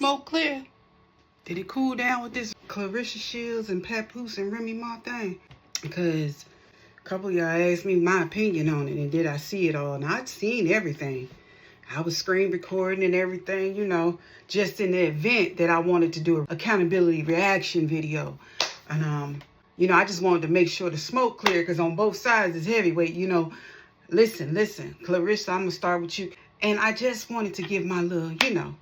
smoke clear? Did it cool down with this Clarissa Shields and Papoose and Remy Ma thing? Because a couple of y'all asked me my opinion on it, and did I see it all? Now, I'd seen everything. I was screen recording and everything, you know, just in the event that I wanted to do an accountability reaction video. And, you know, I just wanted to make sure the smoke clear, because on both sides is heavyweight, you know. Listen, Clarissa, I'm going to start with you. And I just wanted to give my little, you know,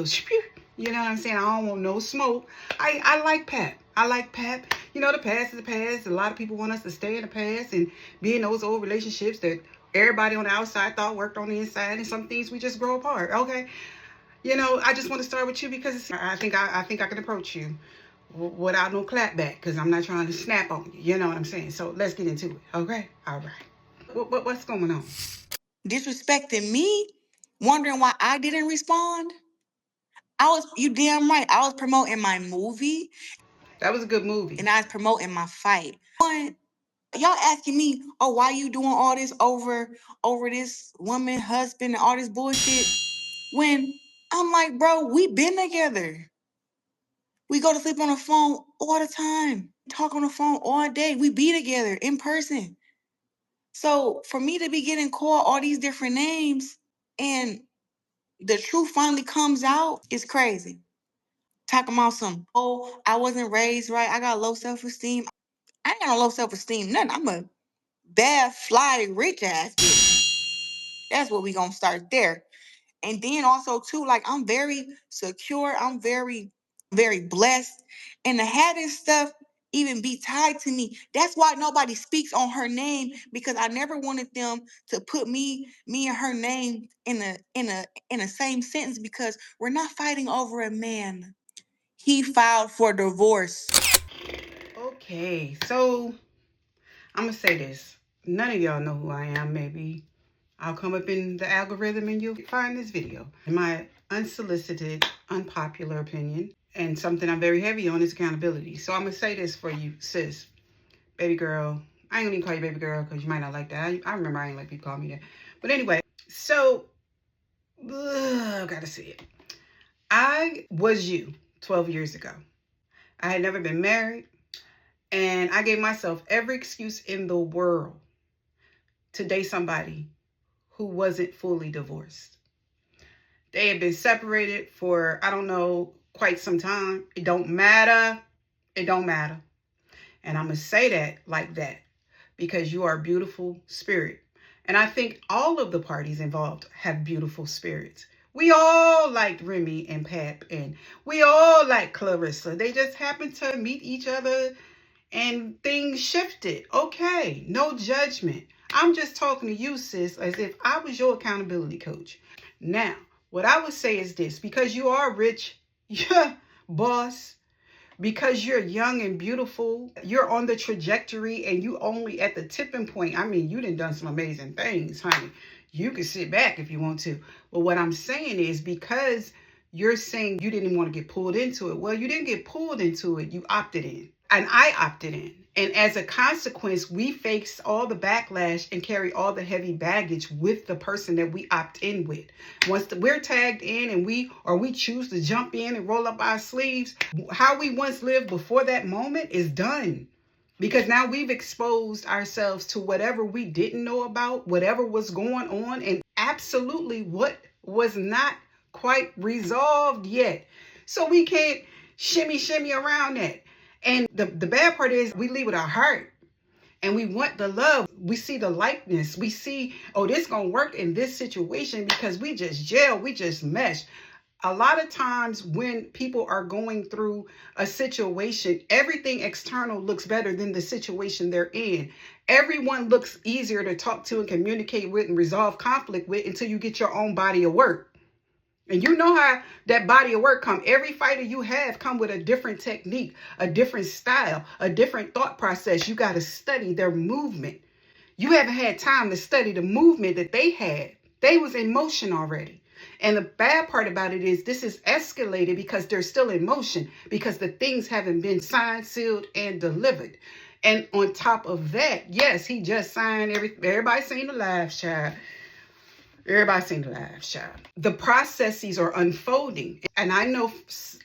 spew. You know what I'm saying? I don't want no smoke. I like Pap. I like Pap. You know, the past is the past. A lot of people want us to stay in the past and be in those old relationships that everybody on the outside thought worked on the inside, and some things we just grow apart. Okay, you know, I just want to start with you because I think I can approach you without no clap back, because I'm not trying to snap on you. You know what I'm saying? So let's get into it. Okay, all right. What's going on? Disrespecting me, wondering why I didn't respond. You damn right. I was promoting my movie. That was a good movie. And I was promoting my fight. Y'all asking me, oh, why you doing all this over this woman, husband, and all this bullshit? When I'm like, bro, we been together. We go to sleep on the phone all the time. Talk on the phone all day. We be together in person. So for me to be getting called all these different names and the truth finally comes out is crazy. Talking about some, oh, I wasn't raised right. I got low self-esteem. I ain't got no low self-esteem, nothing. I'm a bad, fly, rich ass bitch. That's what we gonna start there. And then also too, like, I'm very secure. I'm very, very blessed. And to have this stuff even be tied to me, that's why nobody speaks on her name, because I never wanted them to put me and her name in the same sentence, because we're not fighting over a man. He filed for divorce. Okay, so I'm going to say this. None of y'all know who I am. Maybe I'll come up in the algorithm and you'll find this video. In my unsolicited, unpopular opinion, and something I'm very heavy on, is accountability. So I'm going to say this for you, sis, baby girl. I ain't going to even call you baby girl because you might not like that. I remember I ain't like people call me that. But anyway, so, I got to say it. I was you 12 years ago. I had never been married. And I gave myself every excuse in the world to date somebody who wasn't fully divorced. They had been separated for, I don't know, quite some time. It don't matter. It don't matter. And I'm going to say that like that because you are a beautiful spirit. And I think all of the parties involved have beautiful spirits. We all liked Remy and Pap, and we all liked Clarissa. They just happened to meet each other and things shifted. Okay, no judgment. I'm just talking to you, sis, as if I was your accountability coach. Now, what I would say is this: because you are rich, yeah, boss, because you're young and beautiful, you're on the trajectory, and you only at the tipping point. I mean, you done some amazing things, honey. You can sit back if you want to. But what I'm saying is, because you're saying you didn't want to get pulled into it. Well, you didn't get pulled into it. You opted in. And I opted in. And as a consequence, we face all the backlash and carry all the heavy baggage with the person that we opt in with. Once we're tagged in and we choose to jump in and roll up our sleeves, how we once lived before that moment is done. Because now we've exposed ourselves to whatever we didn't know about, whatever was going on, and absolutely what was not quite resolved yet. So we can't shimmy around that. And the bad part is we leave with our heart and we want the love. We see the likeness. We see, oh, this going to work in this situation because we just gel. We just mesh. A lot of times when people are going through a situation, everything external looks better than the situation they're in. Everyone looks easier to talk to and communicate with and resolve conflict with until you get your own body of work. And you know how that body of work come. Every fighter you have come with a different technique, a different style, a different thought process. You got to study their movement. You haven't had time to study the movement that they had. They was in motion already. And the bad part about it is this is escalated because they're still in motion, because the things haven't been signed, sealed, and delivered. And on top of that, yes, he just signed everybody seen the live, child. Everybody seen the live, child. The processes are unfolding. And I know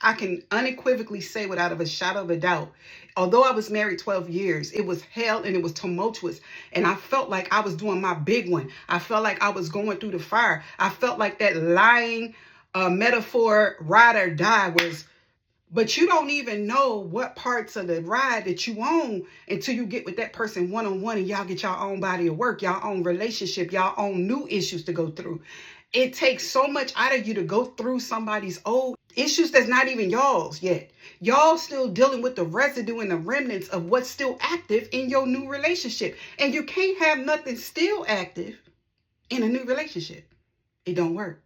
I can unequivocally say without a shadow of a doubt, although I was married 12 years, it was hell and it was tumultuous. And I felt like I was doing my big one. I felt like I was going through the fire. I felt like that lying metaphor, ride or die was, but you don't even know what parts of the ride that you own until you get with that person one-on-one and y'all get your own body of work, y'all own relationship, y'all own new issues to go through. It takes so much out of you to go through somebody's old issues that's not even y'all's yet. Y'all still dealing with the residue and the remnants of what's still active in your new relationship. And you can't have nothing still active in a new relationship. It don't work.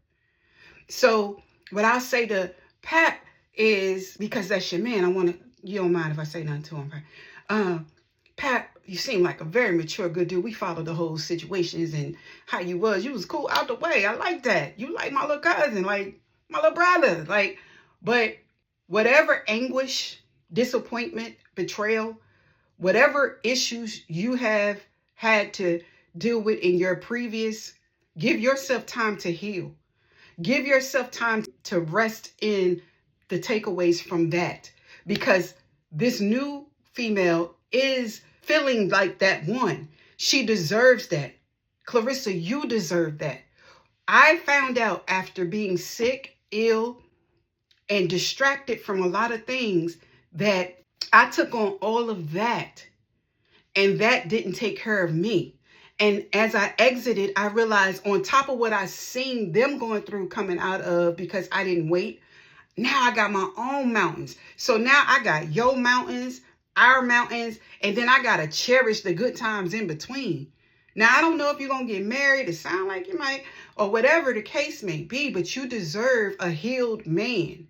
So what I'll say to Pat is, because that's your man, you don't mind if I say nothing to him, right? Pat, you seem like a very mature, good dude. We followed the whole situations and how you was cool out the way. I like that. You like my little cousin, like my little brother, but whatever anguish, disappointment, betrayal, whatever issues you have had to deal with in your previous, give yourself time to heal. Give yourself time to rest in the takeaways from that, because this new female is feeling like that one. She deserves that. Clarissa, you deserve that. I found out after being sick, ill, and distracted from a lot of things that I took on all of that, and that didn't take care of me. And as I exited, I realized on top of what I seen them going through coming out of because I didn't wait, now I got my own mountains. So now I got your mountains, our mountains, and then I got to cherish the good times in between. Now, I don't know if you're going to get married. It sounds like you might, or whatever the case may be, but you deserve a healed man.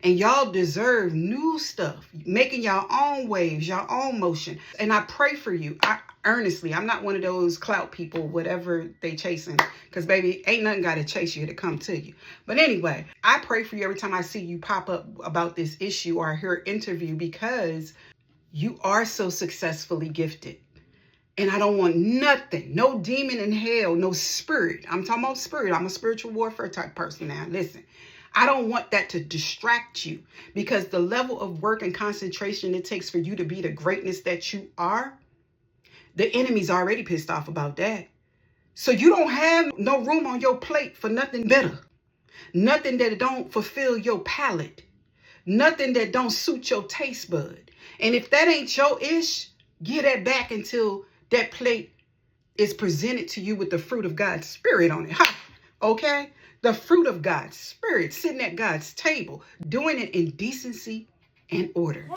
And y'all deserve new stuff, making your own waves, your own motion. And I pray for you. Earnestly, I'm not one of those clout people, whatever they chasing, because baby, ain't nothing got to chase you to come to you. But anyway, I pray for you every time I see you pop up about this issue or hear an interview, because you are so successfully gifted. And I don't want nothing, no demon in hell, no spirit. I'm talking about spirit. I'm a spiritual warfare type person now. Listen, I don't want that to distract you, because the level of work and concentration it takes for you to be the greatness that you are, the enemy's already pissed off about that. So you don't have no room on your plate for nothing better. Nothing that don't fulfill your palate. Nothing that don't suit your taste bud. And if that ain't your ish, give that back until that plate is presented to you with the fruit of God's spirit on it. Ha! Okay? The fruit of God's spirit sitting at God's table, doing it in decency and order.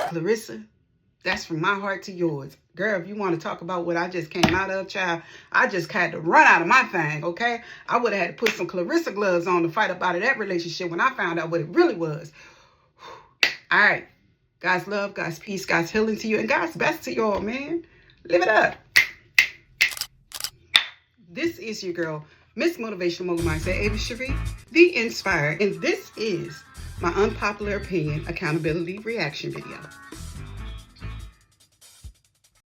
Clarissa, that's from my heart to yours. Girl, if you want to talk about what I just came out of, child, I just had to run out of my thing, okay? I would have had to put some Clarissa gloves on to fight up out of that relationship when I found out what it really was. All right. God's love, God's peace, God's healing to you, and God's best to y'all, man. Live it up. This is your girl, Miss Motivational Mogul Mindset, Ava Cherie, the Inspired, and this is my unpopular opinion accountability reaction video.